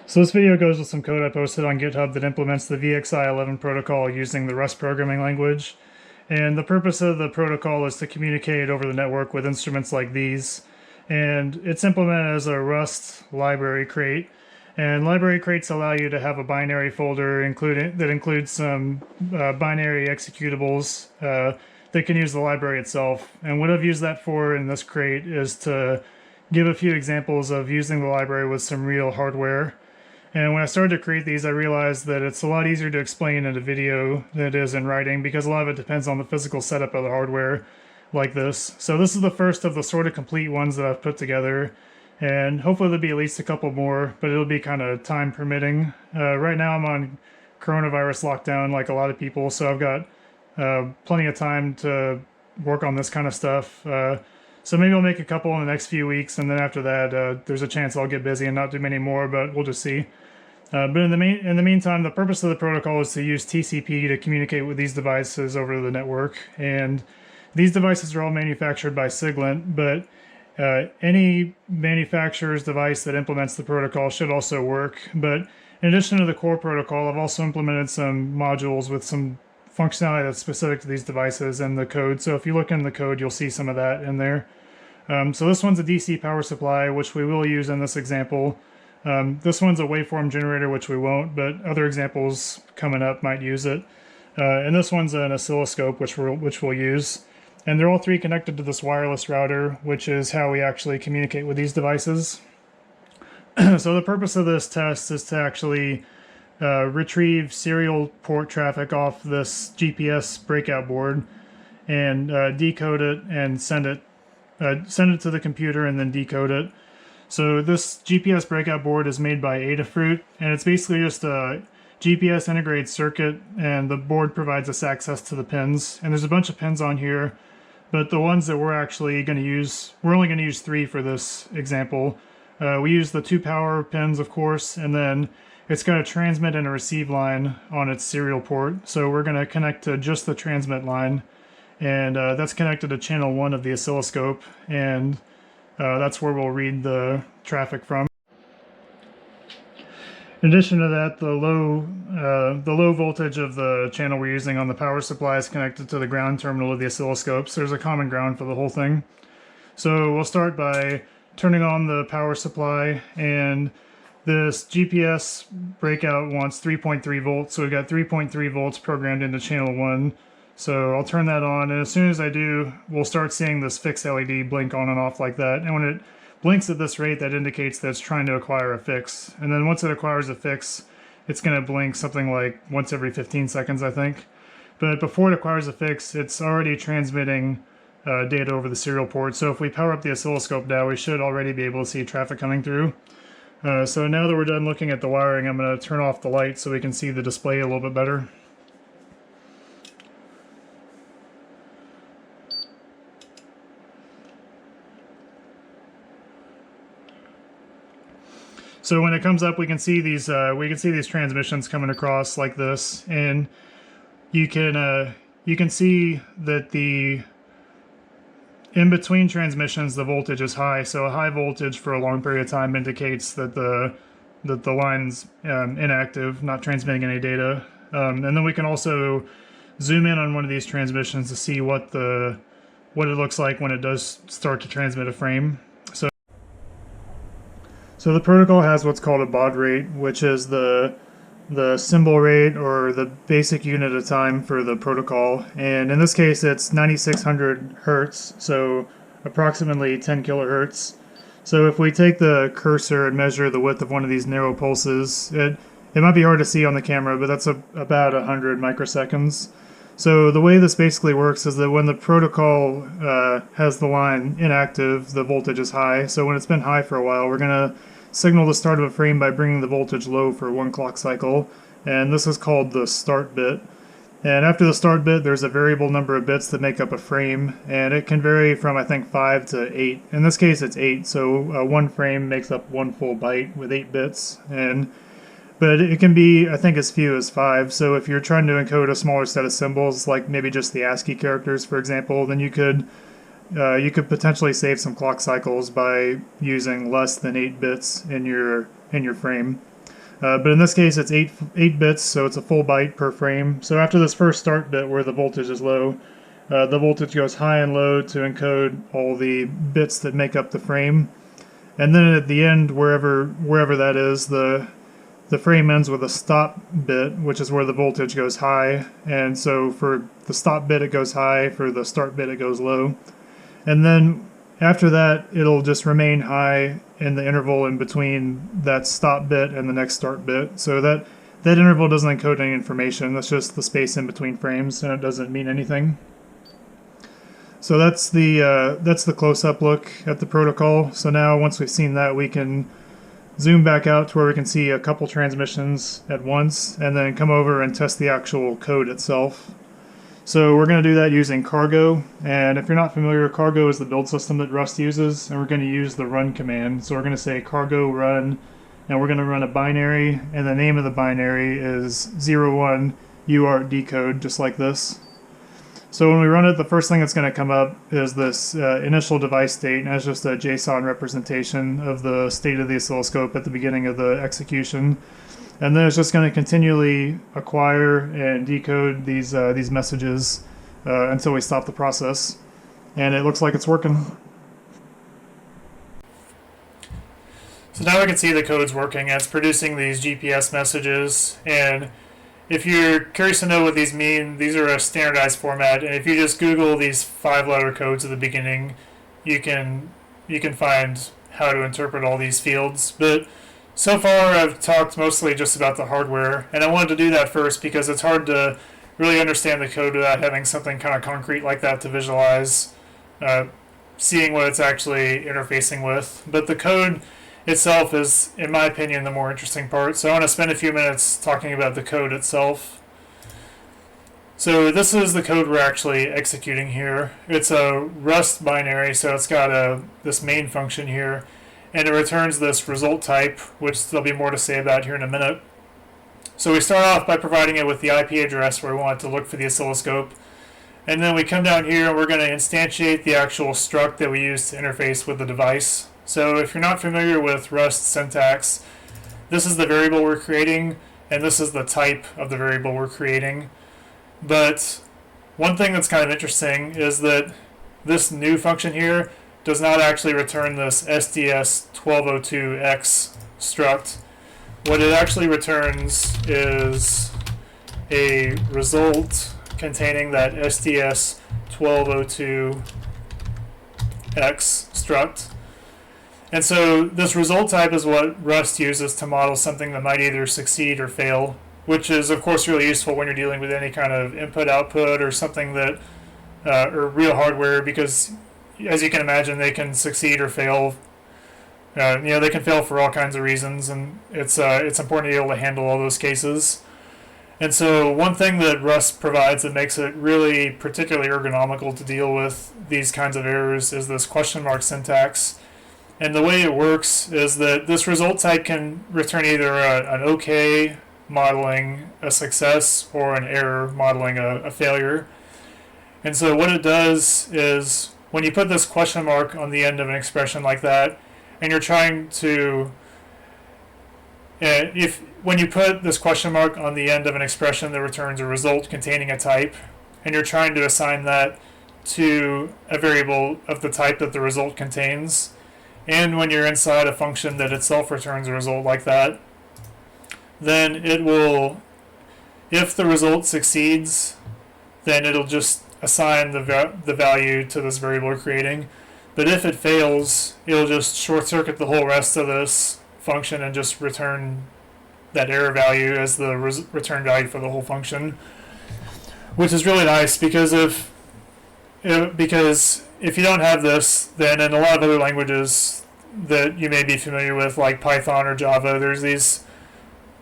So this video goes with some code I posted on GitHub that implements the VXI11 protocol using the Rust programming language. And the purpose of the protocol is to communicate over the network with instruments like these. And it's implemented as a Rust library crate. And library crates allow you to have a binary folder that includes some binary executables that can use the library itself. And what I've used that for in this crate is to give a few examples of using the library with some real hardware. And when I started to create these, I realized that it's a lot easier to explain in a video than it is in writing, because a lot of it depends on the physical setup of the hardware like this. So this is the first of the sort of complete ones that I've put together, and hopefully there'll be at least a couple more, but it'll be kind of time permitting. Right now I'm on coronavirus lockdown like a lot of people, so I've got plenty of time to work on this kind of stuff. So maybe I'll make a couple in the next few weeks, and then after that, there's a chance I'll get busy and not do many more, but we'll just see. But in the meantime, the purpose of the protocol is to use TCP to communicate with these devices over the network. And these devices are all manufactured by Siglent, but any manufacturer's device that implements the protocol should also work. But in addition to the core protocol, I've also implemented some modules with some functionality that's specific to these devices in the code. So if you look in the code, you'll see some of that in there. So this one's a DC power supply, which we will use in this example. This one's a waveform generator, which we won't, but other examples coming up might use it. And this one's an oscilloscope, which we'll use. And they're all three connected to this wireless router, which is how we actually communicate with these devices. So the purpose of this test is to actually retrieve serial port traffic off this GPS breakout board and decode it and send it to the computer and then decode it. So this GPS breakout board is made by Adafruit, and it's basically just a GPS integrated circuit, and the board provides us access to the pins. And there's a bunch of pins on here, but the ones that we're actually going to use, we're only going to use 3 for this example. We use the 2 power pins, of course, and then it's got a transmit and a receive line on its serial port. So we're going to connect to just the transmit line, and that's connected to channel 1 of the oscilloscope, and that's where we'll read the traffic from. In addition to that, the low voltage of the channel we're using on the power supply is connected to the ground terminal of the oscilloscope, so there's a common ground for the whole thing. So we'll start by turning on the power supply, and this GPS breakout wants 3.3 volts, so we've got 3.3 volts programmed into channel 1. So I'll turn that on, and as soon as I do, we'll start seeing this fix LED blink on and off like that. And when it blinks at this rate, that indicates that it's trying to acquire a fix. And then once it acquires a fix, it's going to blink something like once every 15 seconds, I think. But before it acquires a fix, it's already transmitting data over the serial port. So if we power up the oscilloscope now, we should already be able to see traffic coming through. So now that we're done looking at the wiring, I'm going to turn off the light so we can see the display a little bit better. So when it comes up, we can see these transmissions coming across like this, and you can see that in between transmissions the voltage is high. So a high voltage for a long period of time indicates that the line's inactive, not transmitting any data. And then we can also zoom in on one of these transmissions to see what it looks like when it does start to transmit a frame. So the protocol has what's called a baud rate, which is the symbol rate, or the basic unit of time for the protocol. And in this case, it's 9600 hertz, so approximately 10 kilohertz. So if we take the cursor and measure the width of one of these narrow pulses, it might be hard to see on the camera, but that's about 100 microseconds. So the way this basically works is that when the protocol has the line inactive, the voltage is high. So when it's been high for a while, we're going to signal the start of a frame by bringing the voltage low for 1 clock cycle, and this is called the start bit. And after the start bit, there's a variable number of bits that make up a frame, and it can vary from, I think, 5 to 8. In this case, it's 8, so one frame makes up 1 full byte with 8 bits. But it can be, I think, as few as 5. So if you're trying to encode a smaller set of symbols, like maybe just the ASCII characters, for example, then you could potentially save some clock cycles by using less than 8 bits in your frame. But in this case, it's 8 bits, so it's a full byte per frame. So after this first start bit where the voltage is low, the voltage goes high and low to encode all the bits that make up the frame. And then at the end, wherever that is, the frame ends with a stop bit, which is where the voltage goes high. And so for the stop bit, it goes high. For the start bit, it goes low. And then after that, it'll just remain high in the interval in between that stop bit and the next start bit. So that interval doesn't encode any information. That's just the space in between frames, and it doesn't mean anything. So that's the close-up look at the protocol. So now once we've seen that, we can zoom back out to where we can see a couple transmissions at once, and then come over and test the actual code itself. So we're going to do that using Cargo, and if you're not familiar, Cargo is the build system that Rust uses, and we're going to use the run command. So we're going to say cargo run, and we're going to run a binary, and the name of the binary is 01 UART decode, just like this. So when we run it, the first thing that's going to come up is this initial device state, and it's just a JSON representation of the state of the oscilloscope at the beginning of the execution. And then it's just going to continually acquire and decode these messages until we stop the process. And it looks like it's working. So now we can see the code's working. It's producing these GPS messages, and if you're curious to know what these mean, these are a standardized format, and if you just Google these 5-letter codes at the beginning, you can find how to interpret all these fields. But so far I've talked mostly just about the hardware, and I wanted to do that first because it's hard to really understand the code without having something kind of concrete like that to visualize, seeing what it's actually interfacing with. But the code itself is, in my opinion, the more interesting part. So I want to spend a few minutes talking about the code itself. So this is the code we're actually executing here. It's a Rust binary, so it's got this main function here, and it returns this result type, which there'll be more to say about here in a minute. So we start off by providing it with the IP address where we want it to look for the oscilloscope, and then we come down here and we're going to instantiate the actual struct that we use to interface with the device. So if you're not familiar with Rust syntax, this is the variable we're creating, and this is the type of the variable we're creating. But one thing that's kind of interesting is that this new function here does not actually return this SDS1202X struct. What it actually returns is a result containing that SDS1202X struct. And so this result type is what Rust uses to model something that might either succeed or fail, which is of course really useful when you're dealing with any kind of input-output or something that, or real hardware, because as you can imagine, they can succeed or fail. They can fail for all kinds of reasons, and it's important to be able to handle all those cases. And so one thing that Rust provides that makes it really particularly ergonomical to deal with these kinds of errors is this question mark syntax. And the way it works is that this result type can return either an OK modeling a success or an error modeling a failure. And so what it does is when you put this question mark on the end of an expression like that, and you're trying to, when you put this question mark on the end of an expression that returns a result containing a type, and you're trying to assign that to a variable of the type that the result contains, and when you're inside a function that itself returns a result like that, then it will, if the result succeeds, then it'll just assign the value to this variable we're creating. But if it fails, it'll just short circuit the whole rest of this function and just return that error value as the return value for the whole function, which is really nice because if you don't have this, then in a lot of other languages that you may be familiar with, like Python or Java,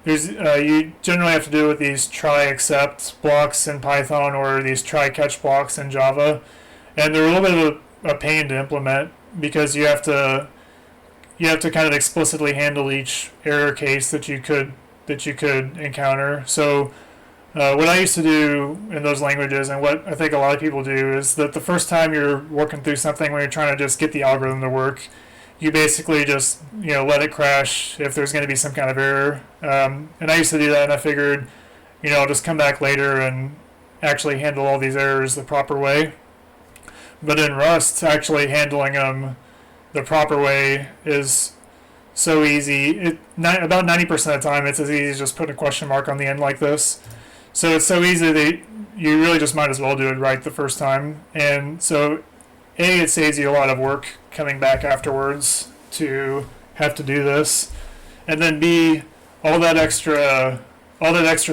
you generally have to do with these try except blocks in Python or these try catch blocks in Java, and they're a little bit of a pain to implement because you have to kind of explicitly handle each error case that you could encounter. So what I used to do in those languages, and what I think a lot of people do, is that the first time you're working through something when you're trying to just get the algorithm to work, you basically just let it crash if there's going to be some kind of error. And I used to do that, and I figured I'll just come back later and actually handle all these errors the proper way. But in Rust, actually handling them the proper way is so easy. About 90% of the time, it's as easy as just putting a question mark on the end like this. So it's so easy that you really just might as well do it right the first time. And so, A, it saves you a lot of work coming back afterwards to have to do this. And then B, all that extra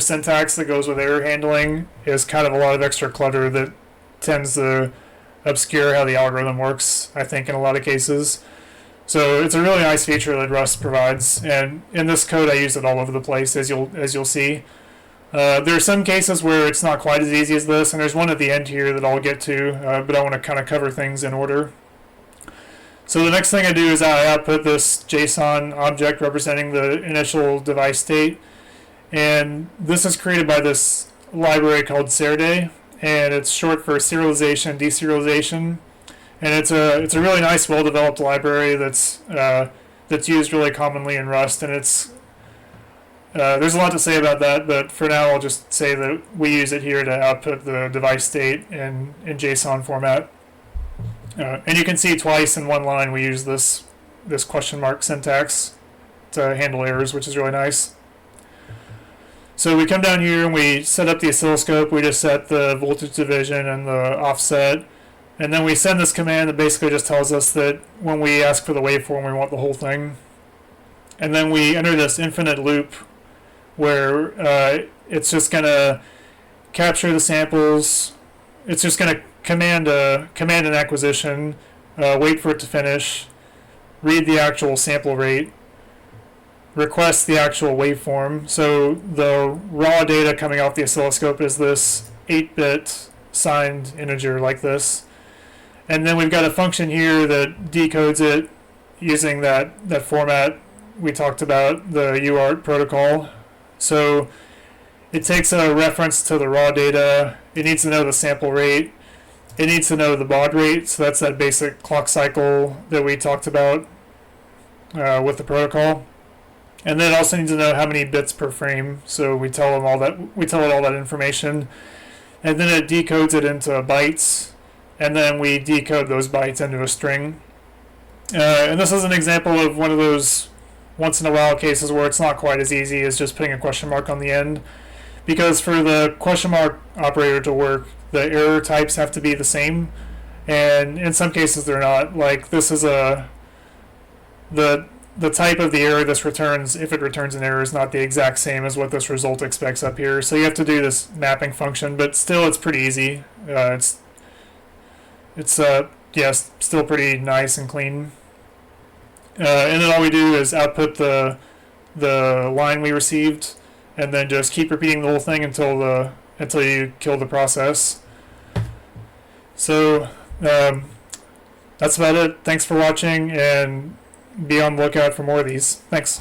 syntax that goes with error handling is kind of a lot of extra clutter that tends to obscure how the algorithm works, I think, in a lot of cases. So it's a really nice feature that Rust provides, and in this code I use it all over the place, as you'll see. There are some cases where it's not quite as easy as this, and there's one at the end here that I'll get to, but I want to kind of cover things in order. So the next thing I do is I output this JSON object representing the initial device state, and this is created by this library called Serday, and it's short for serialization, deserialization, and it's a really nice, well-developed library that's used really commonly in Rust, and there's a lot to say about that, but for now I'll just say that we use it here to output the device state in JSON format. And you can see twice in one line we use this question mark syntax to handle errors, which is really nice. So we come down here and we set up the oscilloscope. We just set the voltage division and the offset. And then we send this command that basically just tells us that when we ask for the waveform, we want the whole thing. And then we enter this infinite loop where it's just going to capture the samples. It's just going to command an acquisition, wait for it to finish, read the actual sample rate, request the actual waveform. So the raw data coming off the oscilloscope is this 8-bit signed integer like this. And then we've got a function here that decodes it using that format we talked about, the UART protocol. So it takes a reference to the raw data. It needs to know the sample rate. It needs to know the baud rate. So that's that basic clock cycle that we talked about with the protocol. And then it also needs to know how many bits per frame. So we tell it all that information. And then it decodes it into bytes. And then we decode those bytes into a string. And this is an example of one of those once in a while cases where it's not quite as easy as just putting a question mark on the end. Because for the question mark operator to work, the error types have to be the same. And in some cases they're not. Like this is the type of the error this returns, if it returns an error, is not the exact same as what this result expects up here. So you have to do this mapping function, but still it's pretty easy. It's still pretty nice and clean. And then all we do is output the line we received, and then just keep repeating the whole thing until you kill the process. So that's about it. Thanks for watching, and be on the lookout for more of these. Thanks.